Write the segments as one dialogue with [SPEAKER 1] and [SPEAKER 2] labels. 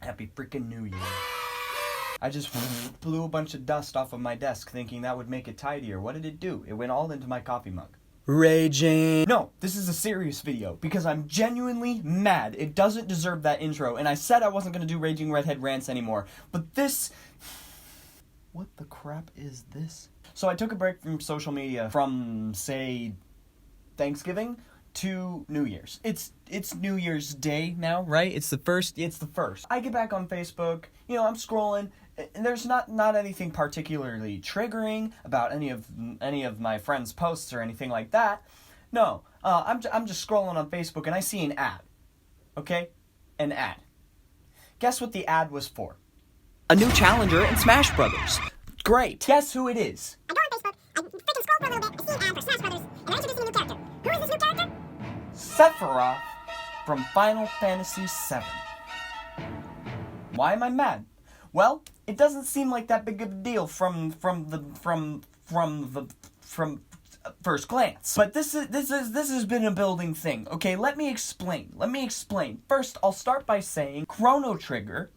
[SPEAKER 1] Happy freaking New Year. I just blew a bunch of dust off of my desk thinking that would make it tidier. What did it do? It went all into my coffee mug. Raging. No, this is a serious video because I'm genuinely mad. It doesn't deserve that intro, and I said I wasn't going to do Raging Redhead Rants anymore, but this... What the crap is this? So I took a break from social media from, say, Thanksgiving to New Year's. It's New Year's Day now, right? It's the first. I get back on Facebook, I'm scrolling, and there's not anything particularly triggering about any of my friends' posts or anything like that. No, I'm just scrolling on Facebook and I see an ad. Okay? An ad. Guess what the ad was for? A new challenger in Smash Brothers. Great. Guess who it is?
[SPEAKER 2] I go on Facebook, I freaking scroll for a little bit, I see an ad for Smash Brothers, and they're introducing a new character. Who is this new character?
[SPEAKER 1] Sephiroth from Final Fantasy VII. Why am I mad? Well, it doesn't seem like that big of a deal from first glance. But this has been a building thing. Okay, let me explain. First, I'll start by saying Chrono Trigger,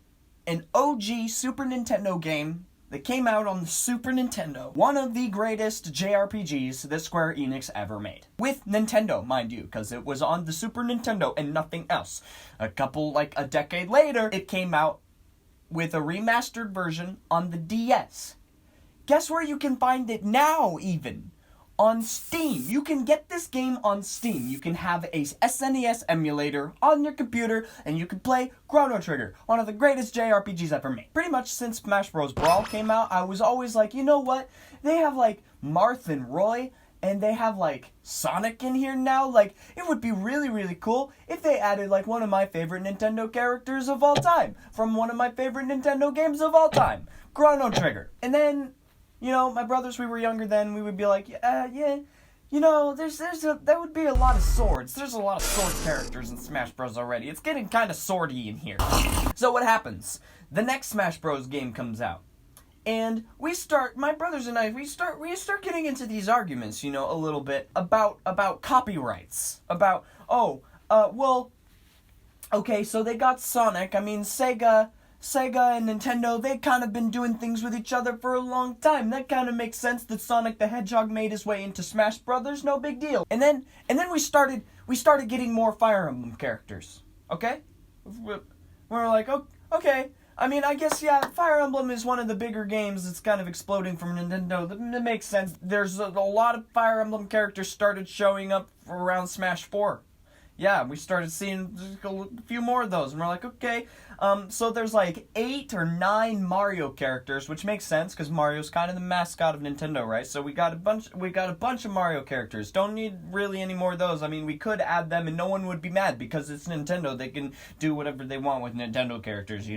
[SPEAKER 1] an OG Super Nintendo game that came out on the Super Nintendo, one of the greatest JRPGs that Square Enix ever made. With Nintendo, mind you, because it was on the Super Nintendo and nothing else. A decade later, it came out with a remastered version on the DS. Guess where you can find it now, even? On Steam. You can get this game on Steam. You can have a SNES emulator on your computer, and you can play Chrono Trigger, one of the greatest JRPGs ever made. Pretty much since Smash Bros. Brawl came out, I was always like, you know what? They have, Marth and Roy, and they have, Sonic in here now. It would be really, really cool if they added, one of my favorite Nintendo characters of all time, from one of my favorite Nintendo games of all time, Chrono Trigger. And then... my brothers, we were younger then, we would be like, there would be a lot of swords. There's a lot of sword characters in Smash Bros. Already. It's getting kind of swordy in here. So what happens? The next Smash Bros. Game comes out. And my brothers and I, we start getting into these arguments, a little bit about copyrights. About, okay, so they got Sonic. I mean, Sega and Nintendo, they kind of been doing things with each other for a long time. That kind of makes sense that Sonic the Hedgehog made his way into Smash Brothers, no big deal. And then we started getting more Fire Emblem characters. Okay? We're like, okay. I mean, I guess, yeah, Fire Emblem is one of the bigger games that's kind of exploding from Nintendo. That makes sense. There's a lot of Fire Emblem characters started showing up around Smash 4. Yeah, we started seeing a few more of those, and we're like, okay. So there's 8 or 9 Mario characters, which makes sense because Mario's kind of the mascot of Nintendo, right? So we got a bunch of Mario characters. Don't need really any more of those. I mean, we could add them, and no one would be mad because it's Nintendo. They can do whatever they want with Nintendo characters,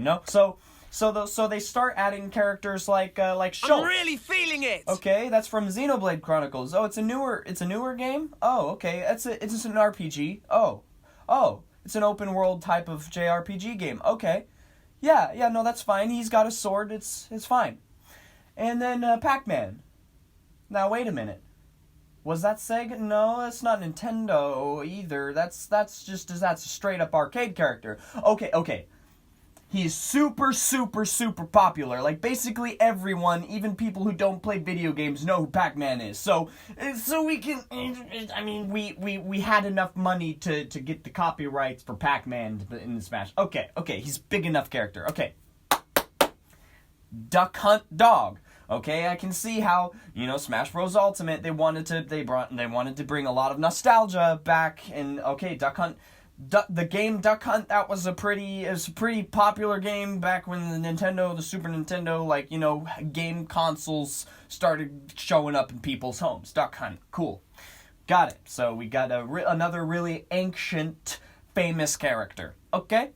[SPEAKER 1] So they start adding characters like Schultz.
[SPEAKER 3] I'm really feeling it.
[SPEAKER 1] Okay, that's from Xenoblade Chronicles. Oh, it's a newer game. Oh, okay, it's an RPG. Oh, it's an open world type of JRPG game. Okay, yeah, no, that's fine. He's got a sword. It's fine. And then Pac-Man. Now wait a minute. Was that Sega? No, that's not Nintendo either. That's a straight up arcade character. Okay. He's super, super, super popular. Basically everyone, even people who don't play video games, know who Pac-Man is. So we can... I mean, we had enough money to get the copyrights for Pac-Man in the Smash. Okay, he's big enough character. Okay. Duck Hunt Dog. Okay, I can see how, Smash Bros. Ultimate, they wanted to bring a lot of nostalgia back, and okay, Duck Hunt... the game Duck Hunt, that was a pretty popular game back when the Super Nintendo, game consoles started showing up in people's homes. Duck Hunt, cool. Got it. So we got another really ancient, famous character. Okay?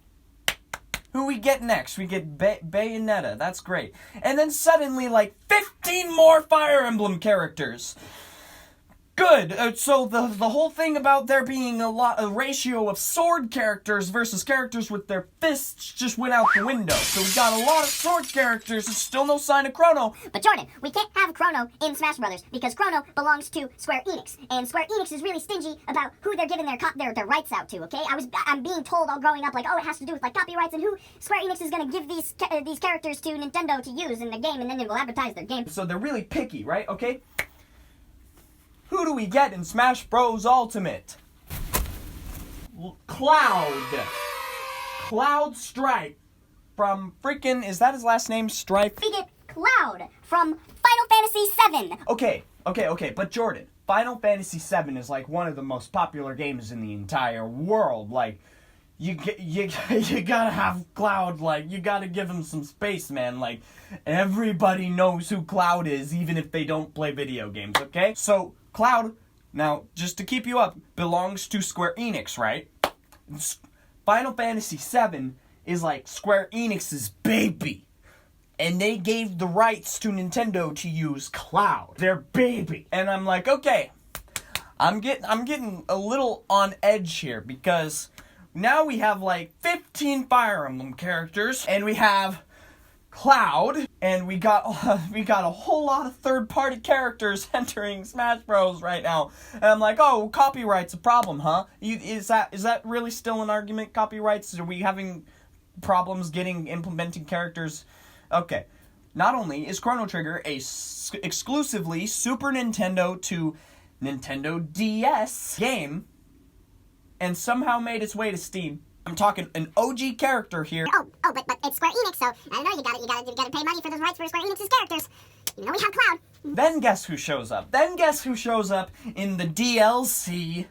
[SPEAKER 1] Who we get next? We get Bayonetta. That's great. And then suddenly, 15 more Fire Emblem characters. Good. So the whole thing about there being a ratio of sword characters versus characters with their fists just went out the window. So we got a lot of sword characters and still no sign of Chrono.
[SPEAKER 3] But Jordan, we can't have Chrono in Smash Brothers because Chrono belongs to Square Enix, and Square Enix is really stingy about who they're giving their rights out to. Okay, I'm being told all growing up like, oh, it has to do with like copyrights and who Square Enix is gonna give these characters to Nintendo to use in the game, and then they will advertise their game.
[SPEAKER 1] So they're really picky, right? Okay. Who do we get in Smash Bros. Ultimate? Cloud Strife from freaking, is that his last name, Strife?
[SPEAKER 3] We get Cloud from Final Fantasy VII.
[SPEAKER 1] Okay, but Jordan, Final Fantasy VII is like one of the most popular games in the entire world. Like, you gotta have Cloud, like, you gotta give him some space, man. Like, everybody knows who Cloud is, even if they don't play video games, okay? So, Cloud, now, just to keep you up, belongs to Square Enix, right? Final Fantasy VII is like Square Enix's baby. And they gave the rights to Nintendo to use Cloud, their baby. And I'm like, okay, I'm getting a little on edge here because now we have like 15 Fire Emblem characters, and we have Cloud, and we got a whole lot of third-party characters entering Smash Bros. Right now, and I'm like, oh, copyright's a problem, huh? Is that really still an argument? Copyrights? Are we having problems implementing characters? Okay. Not only is Chrono Trigger a exclusively Super Nintendo to Nintendo DS game, and somehow made its way to Steam. I'm talking an OG character here.
[SPEAKER 2] But it's Square Enix, so I don't know. You gotta pay money for those rights for Square Enix's characters. You know we have Cloud.
[SPEAKER 1] Then guess who shows up? In the DLC?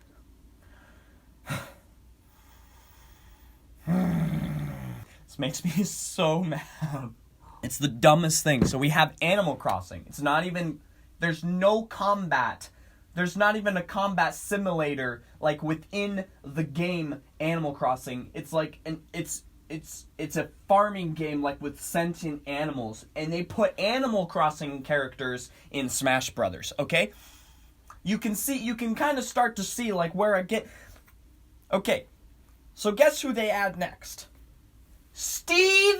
[SPEAKER 1] This makes me so mad. It's the dumbest thing. So we have Animal Crossing. It's not even. There's no combat. There's not even a combat simulator like within the game Animal Crossing. It's like it's a farming game like with sentient animals, and they put Animal Crossing characters in Smash Brothers, okay? You can kind of start to see like where I get. Okay. So guess who they add next? Steve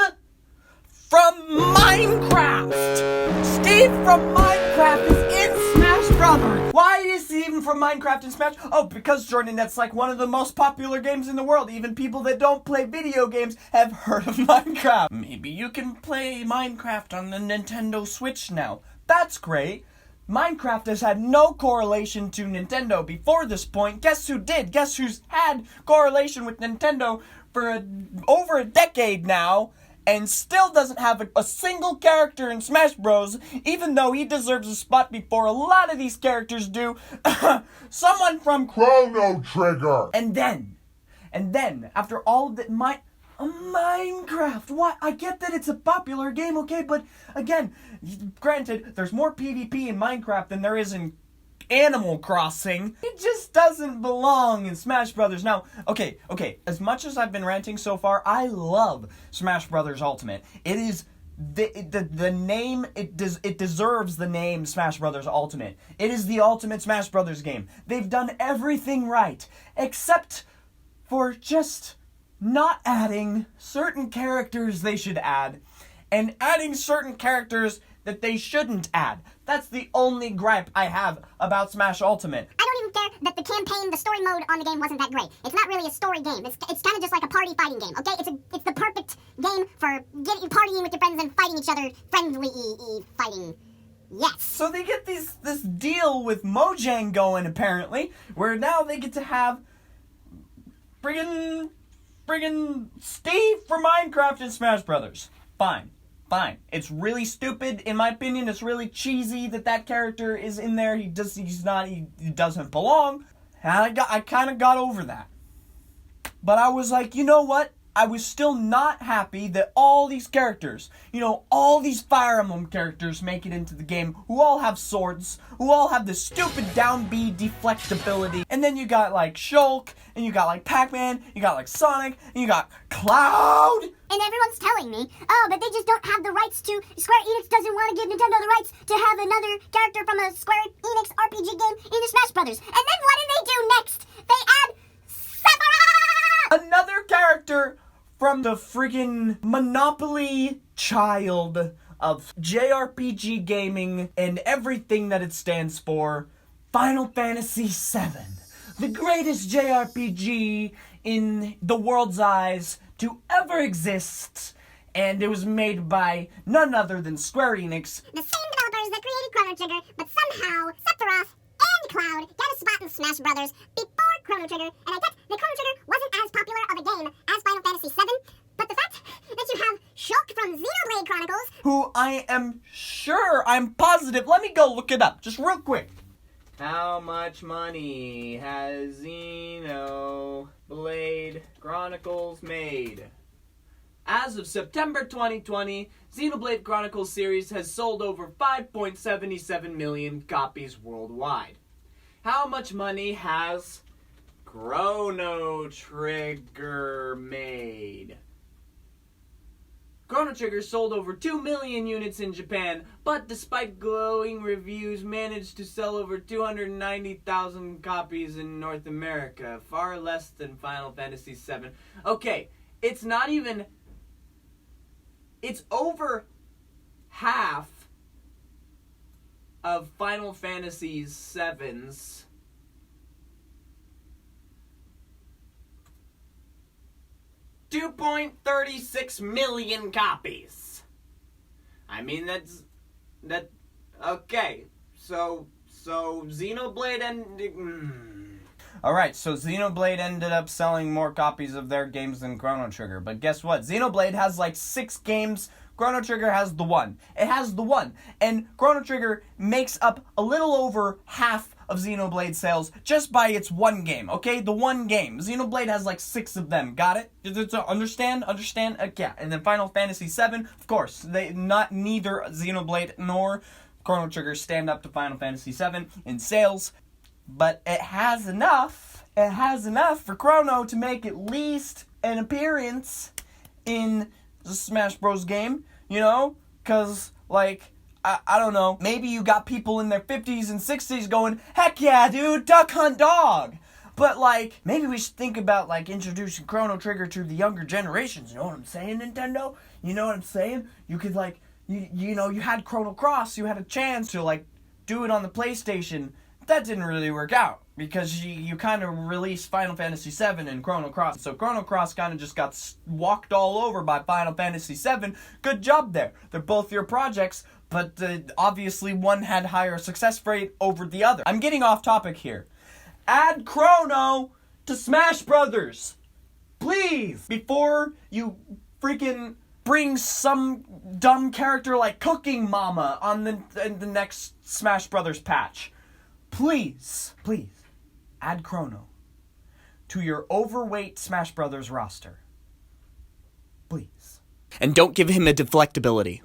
[SPEAKER 1] from Minecraft. Steve from Minecraft is in Smash Brothers. Why is he even from Minecraft in Smash? Oh, because, Jordan, that's like one of the most popular games in the world. Even people that don't play video games have heard of Minecraft. Maybe you can play Minecraft on the Nintendo Switch now. That's great. Minecraft has had no correlation to Nintendo before this point. Guess who did? Guess who's had correlation with Nintendo for over a decade now? And still doesn't have a single character in Smash Bros, even though he deserves a spot before a lot of these characters do. Someone from
[SPEAKER 4] Chrono Trigger!
[SPEAKER 1] And then, after all of that, Minecraft! What? I get that it's a popular game, okay, but again, granted, there's more PvP in Minecraft than there is in Animal Crossing. It just doesn't belong in Smash Brothers. Now, okay, as much as I've been ranting so far, I love Smash Brothers Ultimate. It is the name, it deserves the name Smash Brothers Ultimate. It is the ultimate Smash Brothers game. They've done everything right, except for just not adding certain characters they should add, and adding certain characters that they shouldn't add. That's the only gripe I have about Smash Ultimate.
[SPEAKER 2] I don't even care that the campaign, the story mode on the game wasn't that great. It's not really a story game. It's kind of just like a party fighting game, okay? It's the perfect game for partying with your friends and fighting each other, friendly fighting. Yes.
[SPEAKER 1] So they get this deal with Mojang going, apparently, where now they get to have friggin' Steve from Minecraft in Smash Brothers. Fine. It's really stupid, in my opinion. It's really cheesy that character is in there. He doesn't belong. And I kind of got over that. But I was like, you know what? I was still not happy that all these characters, all these Fire Emblem characters make it into the game, who all have swords, who all have this stupid down B deflect ability. And then you got like Shulk, and you got like Pac-Man, you got like Sonic, and you got Cloud.
[SPEAKER 3] And everyone's telling me, oh, but they just don't have the rights to, Square Enix doesn't want to give Nintendo the rights to have another character from a Square Enix RPG game in the Smash Brothers. And then what do they do next? They add Sephiroth!
[SPEAKER 1] Another character from the friggin' Monopoly child of JRPG gaming and everything that it stands for, Final Fantasy VII. The greatest JRPG in the world's eyes to ever exist, and it was made by none other than Square Enix.
[SPEAKER 2] The same developers that created Chrono Trigger, but somehow Sephiroth and Cloud got a spot in Smash Brothers before Chrono Trigger, and I get that Chrono Trigger wasn't as popular of a game as Final Fantasy VII, but the fact that you have Shulk from Xenoblade Chronicles,
[SPEAKER 1] who I'm positive, let me go look it up, just real quick. How much money has Xenoblade Chronicles made? As of September 2020, Xenoblade Chronicles series has sold over 5.77 million copies worldwide. How much money has Chrono Trigger made? Chrono Trigger sold over 2 million units in Japan, but despite glowing reviews, managed to sell over 290,000 copies in North America, far less than Final Fantasy VII. Okay, it's over half of Final Fantasy VII's $2.36 million copies. I mean, okay. So Xenoblade Alright, so Xenoblade ended up selling more copies of their games than Chrono Trigger. But guess what? Xenoblade has like 6 games. Chrono Trigger has the one. It has the one. And Chrono Trigger makes up a little over half of Xenoblade sales just by its one game, okay? The one game. Xenoblade has like 6 of them. Got it? Understand? Yeah. And then Final Fantasy VII, of course, neither Xenoblade nor Chrono Trigger stand up to Final Fantasy VII in sales, but it has enough for Chrono to make at least an appearance in the Smash Bros. Game, because, I don't know, maybe you got people in their 50s and 60s going, heck yeah, dude, Duck Hunt Dog! But, maybe we should think about, introducing Chrono Trigger to the younger generations, you know what I'm saying, Nintendo? You know what I'm saying? You could, you had Chrono Cross, you had a chance to, do it on the PlayStation. That didn't really work out, because you kind of released Final Fantasy VII and Chrono Cross. So Chrono Cross kind of just got walked all over by Final Fantasy VII. Good job there. They're both your projects, but obviously one had higher success rate over the other. I'm getting off topic here. Add Chrono to Smash Brothers, please, before you freaking bring some dumb character like Cooking Mama on the next Smash Brothers patch. Please, add Chrono to your overweight Smash Brothers roster. Please. And don't give him a deflect ability.